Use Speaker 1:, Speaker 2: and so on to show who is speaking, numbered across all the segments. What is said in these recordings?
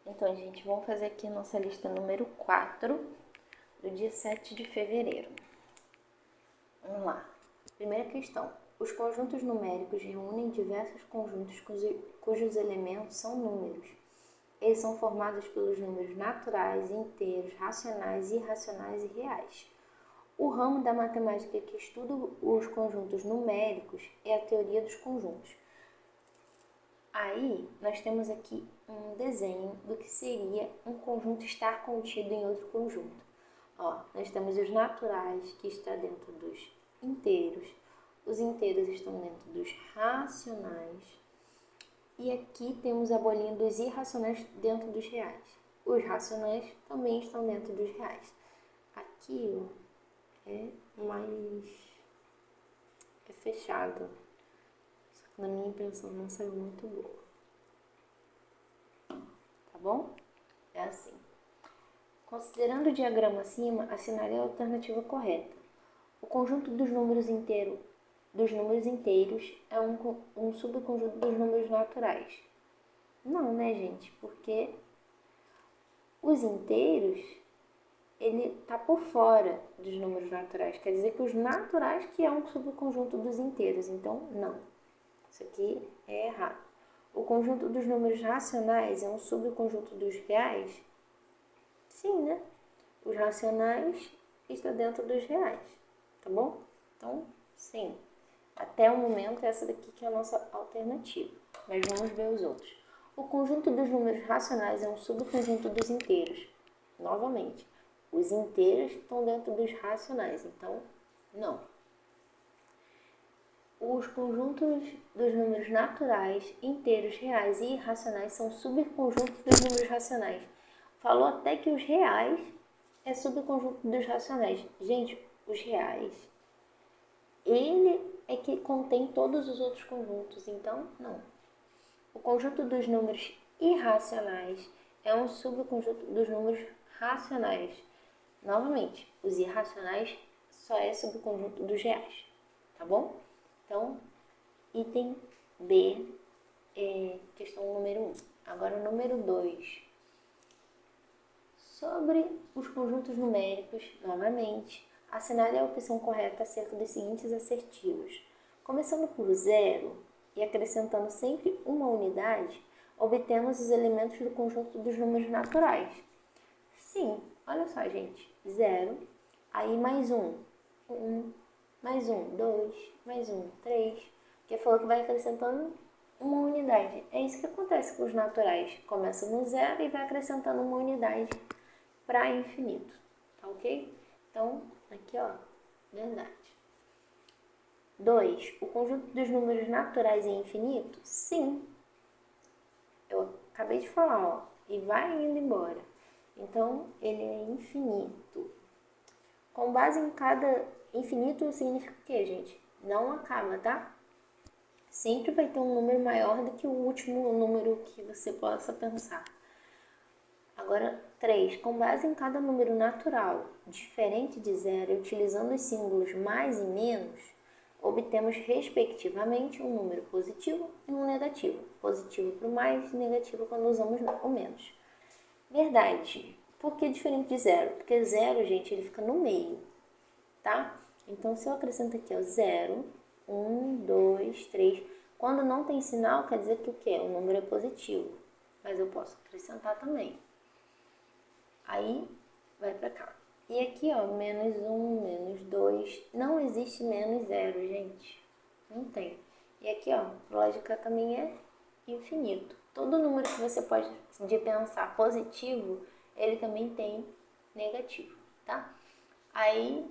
Speaker 1: Então, gente, vamos fazer aqui a nossa lista número 4 do dia 7 de fevereiro. Vamos lá. Primeira questão. Os conjuntos numéricos reúnem diversos conjuntos cujos elementos são números. Eles são formados pelos números naturais, inteiros, racionais, irracionais e reais. O ramo da matemática que estuda os conjuntos numéricos é a teoria dos conjuntos. Aí, nós temos aqui um desenho do que seria um conjunto estar contido em outro conjunto. Ó, nós temos os naturais, que está dentro dos inteiros. Os inteiros estão dentro dos racionais. E aqui temos a bolinha dos irracionais dentro dos reais. Os racionais também estão dentro dos reais. Aqui, ó, é fechado. Na minha impressão não saiu muito boa. Tá bom? É assim. Considerando o diagrama acima, assinale a alternativa correta. O conjunto dos números inteiros é um subconjunto dos números naturais. Não, né, gente? Porque os inteiros, ele tá por fora dos números naturais. Quer dizer que os naturais que é um subconjunto dos inteiros. Então, não. Isso aqui é errado. O conjunto dos números racionais é um subconjunto dos reais? Sim, né? Os racionais estão dentro dos reais, tá bom? Então, sim. Até o momento, essa daqui que é a nossa alternativa. Mas vamos ver os outros. O conjunto dos números racionais é um subconjunto dos inteiros. Novamente, os inteiros estão dentro dos racionais, então, não. Os conjuntos dos números naturais, inteiros, reais e irracionais são subconjuntos dos números racionais. Falou até que os reais é subconjunto dos racionais. Gente, os reais, ele é que contém todos os outros conjuntos, então não. O conjunto dos números irracionais é um subconjunto dos números racionais. Novamente, os irracionais só é subconjunto dos reais, tá bom? Então, item B, questão número 1. Agora o número 2. Sobre os conjuntos numéricos, novamente, assinale a opção correta acerca dos seguintes assertivos. Começando por 0 e acrescentando sempre uma unidade, obtemos os elementos do conjunto dos números naturais. Sim, olha só, gente. 0, aí mais 1, 1, mais 1, 2, mais 1, 3, que falou que vai acrescentando uma unidade. É isso que acontece com os naturais. Começa no 0 e vai acrescentando uma unidade para infinito, tá ok? Então, aqui ó, verdade. 2. O conjunto dos números naturais é infinito? Sim. Eu acabei de falar, ó, e vai indo embora. Então, ele é infinito. Com base em cada... Infinito significa o quê, gente? Não acaba, tá? Sempre vai ter um número maior do que o último número que você possa pensar. Agora, 3. Com base em cada número natural, diferente de 0, utilizando os símbolos mais e menos, obtemos, respectivamente, um número positivo e um negativo. Positivo para o mais e negativo quando usamos o menos. Verdade. Por que diferente de 0? Porque 0, gente, ele fica no meio, tá? Então, se eu acrescento aqui, ó, 0, 1, 2, 3. Quando não tem sinal, quer dizer que o quê? O número é positivo. Mas eu posso acrescentar também. Aí, vai pra cá. E aqui, ó, menos 1, menos 2. Não existe menos 0, gente. Não tem. E aqui, ó, lógica também é infinito. Todo número que você pode pensar positivo, ele também tem negativo, tá? Aí,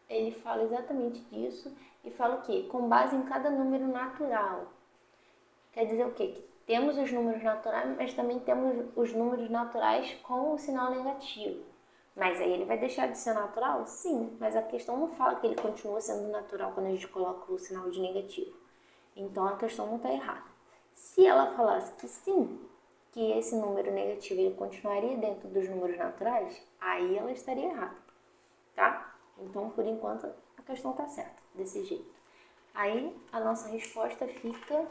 Speaker 1: ele fala exatamente disso e fala o quê? Com base em cada número natural. Quer dizer o quê? Que temos os números naturais, mas também temos os números naturais com o sinal negativo. Mas aí ele vai deixar de ser natural? Sim, mas a questão não fala que ele continua sendo natural quando a gente coloca o sinal de negativo. Então a questão não está errada. Se ela falasse que sim, que esse número negativo ele continuaria dentro dos números naturais, aí ela estaria errada, tá? Então, por enquanto, a questão está certa, desse jeito. Aí, a nossa resposta fica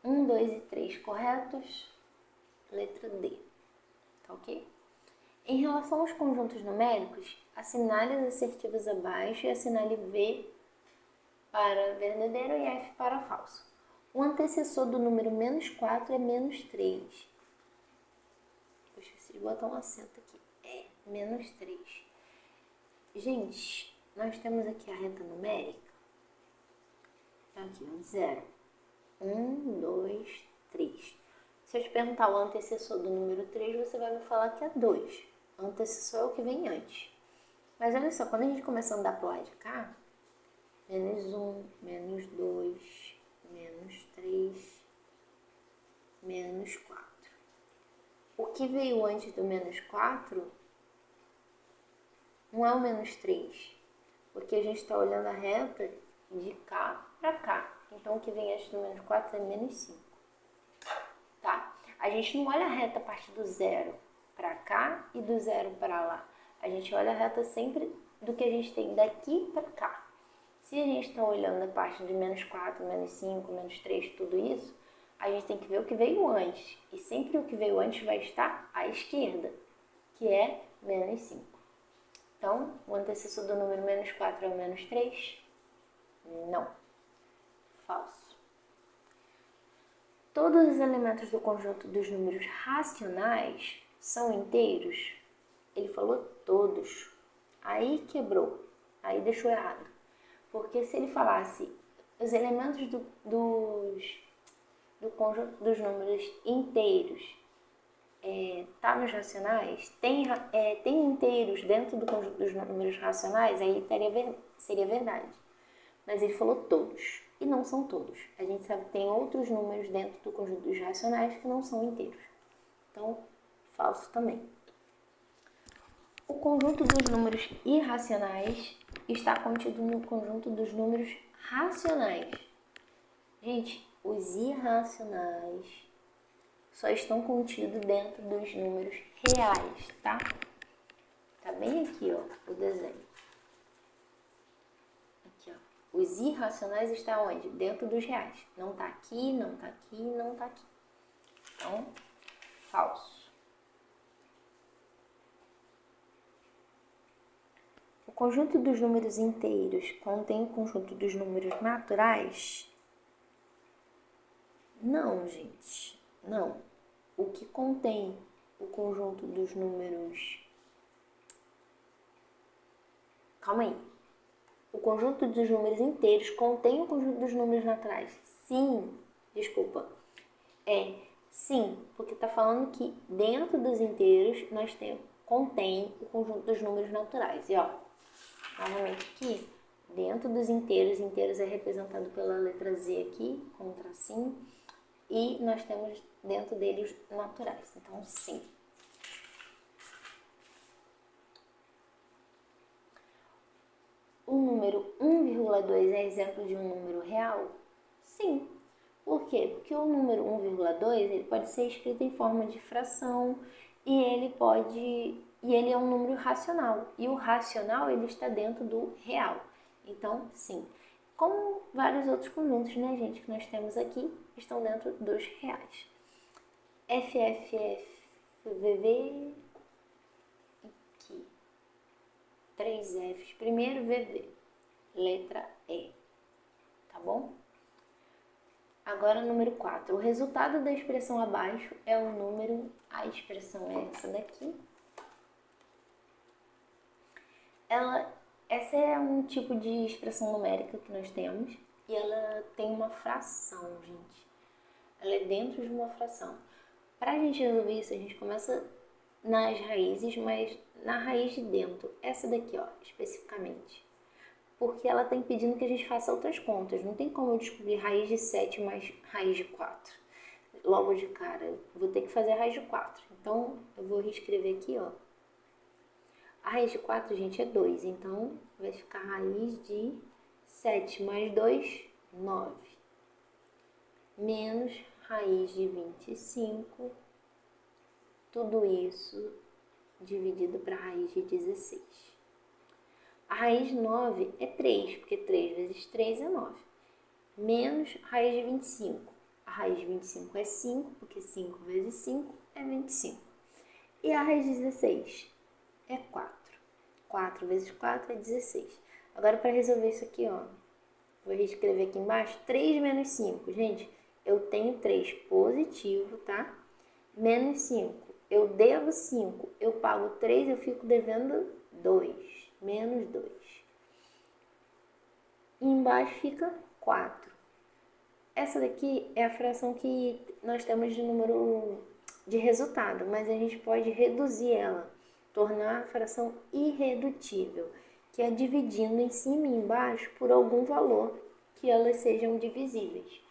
Speaker 1: 1, 2 e 3 corretos. Letra D. Tá ok? Em relação aos conjuntos numéricos, assinale as assertivas abaixo e assinale V para verdadeiro e F para falso. O antecessor do número -4 é -3. Eu esqueci de botar um acento aqui. É -3. Gente, nós temos aqui a reta numérica. Aqui, 0. 1, 2, 3. Se eu te perguntar o antecessor do número 3, você vai me falar que é 2. O antecessor é o que vem antes. Mas olha só, quando a gente começa a andar para o lado de cá, -1, -2, -3, -4. O que veio antes do -4 não é o -3, porque a gente está olhando a reta de cá para cá. Então, o que vem antes do -4 é -5. Tá? A gente não olha a reta a partir do 0 para cá e do 0 para lá. A gente olha a reta sempre do que a gente tem daqui para cá. Se a gente está olhando a parte de -4, -5, -3, tudo isso, a gente tem que ver o que veio antes. E sempre o que veio antes vai estar à esquerda, que é -5. Então, o antecessor do número -4 é o -3? Não. Falso. Todos os elementos do conjunto dos números racionais são inteiros? Ele falou todos. Aí quebrou. Aí deixou errado. Porque se ele falasse os elementos do conjunto dos números inteiros tá nos racionais, tem inteiros dentro do conjunto dos números racionais, aí seria verdade. Mas ele falou todos, e não são todos. A gente sabe que tem outros números dentro do conjunto dos racionais que não são inteiros. Então, falso também. O conjunto dos números irracionais está contido no conjunto dos números racionais. Gente, os irracionais só estão contidos dentro dos números reais, tá? Tá bem aqui, ó, o desenho. Aqui, ó. Os irracionais estão onde? Dentro dos reais. Não tá aqui, não tá aqui, não tá aqui. Então, falso. O conjunto dos números inteiros contém o conjunto dos números naturais? Não, gente. Não. O que contém o conjunto dos números... Calma aí. O conjunto dos números inteiros contém o conjunto dos números naturais? Sim. Desculpa. Sim, porque está falando que dentro dos inteiros nós contém o conjunto dos números naturais. E ó, novamente aqui, dentro dos inteiros é representado pela letra Z aqui, com um tracinho, e nós temos dentro deles naturais. Então, sim. O número 1,2 é exemplo de um número real? Sim. Por quê? Porque o número 1,2 ele pode ser escrito em forma de fração e ele é um número racional. E o racional ele está dentro do real. Então, sim. Como vários outros conjuntos, né, gente, que nós temos aqui, estão dentro dos reais. FFFVV, aqui, 3 Fs, primeiro VV, letra E, tá bom? Agora, número 4. O resultado da expressão abaixo é um número, a expressão é essa daqui. Essa é um tipo de expressão numérica que nós temos e ela tem uma fração, gente. Ela é dentro de uma fração. Para a gente resolver isso, a gente começa nas raízes, mas na raiz de dentro, essa daqui, ó, especificamente. Porque ela está impedindo que a gente faça outras contas. Não tem como eu descobrir raiz de 7 mais raiz de 4. Logo de cara, eu vou ter que fazer a raiz de 4. Então, eu vou reescrever aqui, ó. A raiz de 4, gente, é 2. Então, vai ficar raiz de 7 mais 2, 9. Menos raiz de 25. Tudo isso dividido para a raiz de 16. A raiz de 9 é 3, porque 3 vezes 3 é 9. Menos raiz de 25. A raiz de 25 é 5, porque 5 vezes 5 é 25. E a raiz de 16 é 4. 4 vezes 4 é 16. Agora, para resolver isso aqui, ó, vou reescrever aqui embaixo, 3 menos 5. Gente, eu tenho 3 positivo, tá? Menos 5. Eu devo 5, eu pago 3, eu fico devendo 2. Menos 2. E embaixo fica 4. Essa daqui é a fração que nós temos de número de resultado, mas a gente pode reduzir ela, tornar a fração irredutível, que é dividindo em cima e embaixo por algum valor que elas sejam divisíveis,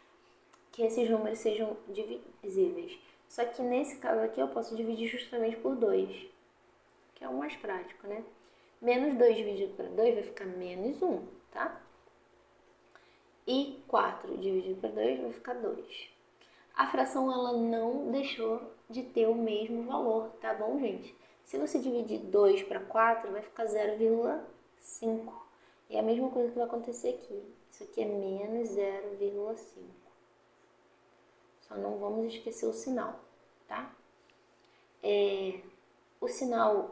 Speaker 1: que esses números sejam divisíveis. Só que nesse caso aqui eu posso dividir justamente por 2, que é o mais prático, né? Menos 2 dividido por 2 vai ficar menos 1, tá? E 4 dividido por 2 vai ficar 2. A fração ela não deixou de ter o mesmo valor, tá bom, gente? Se você dividir 2 para 4, vai ficar 0,5. E é a mesma coisa que vai acontecer aqui. Isso aqui é menos 0,5. Só não vamos esquecer o sinal, tá? O sinal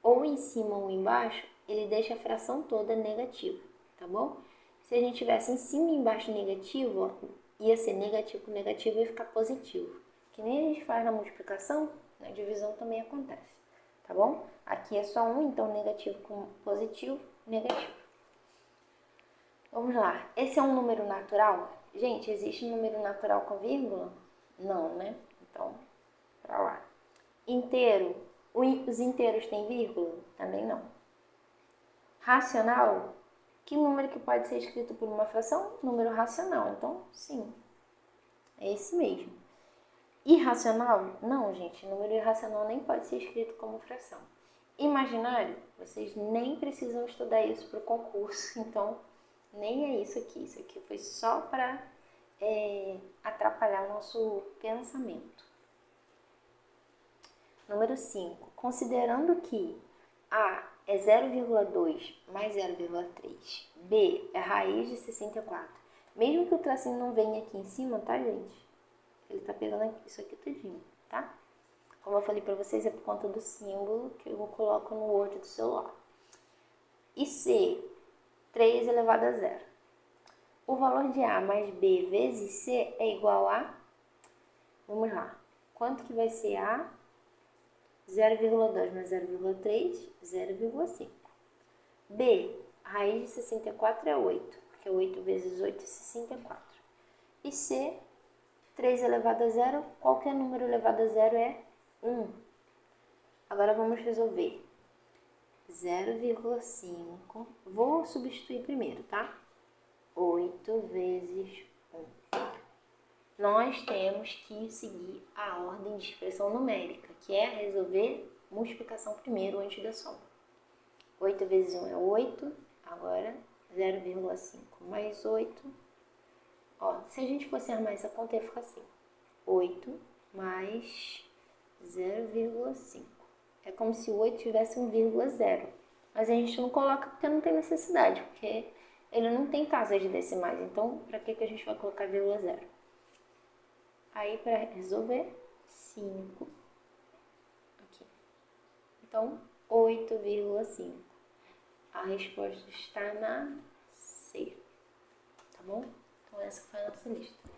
Speaker 1: ou em cima ou embaixo, ele deixa a fração toda negativa, tá bom? Se a gente tivesse em cima e embaixo negativo, ó, ia ser negativo com negativo e ia ficar positivo. Que nem a gente faz na multiplicação, na divisão também acontece, tá bom? Aqui é só 1, então negativo com positivo, negativo. Vamos lá. Esse é um número natural? Gente, existe número natural com vírgula? Não, né? Então, pra lá. Inteiro. Os inteiros têm vírgula? Também não. Racional? Que número que pode ser escrito por uma fração? Número racional. Então, sim. É esse mesmo. Irracional? Não, gente. Número irracional nem pode ser escrito como fração. Imaginário? Vocês nem precisam estudar isso para o concurso. Então, nem é isso aqui. Isso aqui foi só para atrapalhar o nosso pensamento. Número 5. Considerando que A é 0,2 mais 0,3, B é raiz de 64. Mesmo que o tracinho não venha aqui em cima, tá, gente? Ele tá pegando isso aqui tudinho, tá? Como eu falei pra vocês, é por conta do símbolo que eu coloco no Word do celular. E C, 3 elevado a 0. O valor de A mais B vezes C é igual a... Vamos lá. Quanto que vai ser A? 0,2 mais 0,3, 0,5. B, raiz de 64 é 8, porque 8 vezes 8 é 64. E C, 3 elevado a 0, qualquer número elevado a 0 é 1. Agora vamos resolver. 0,5, vou substituir primeiro, tá? 8 vezes 1. Nós temos que seguir a ordem de expressão numérica, que é resolver multiplicação primeiro antes da soma. 8 vezes 1 é 8, agora 0,5 mais 8. Ó, se a gente fosse armar essa conta, ia ficar assim. 8 mais 0,5. É como se o 8 tivesse 1,0. Mas a gente não coloca porque não tem necessidade, porque ele não tem casas de decimais. Então, para que a gente vai colocar 0,0? Aí, para resolver, 5. Aqui. Então, 8,5. A resposta está na C. Tá bom? Então, essa foi a nossa lista.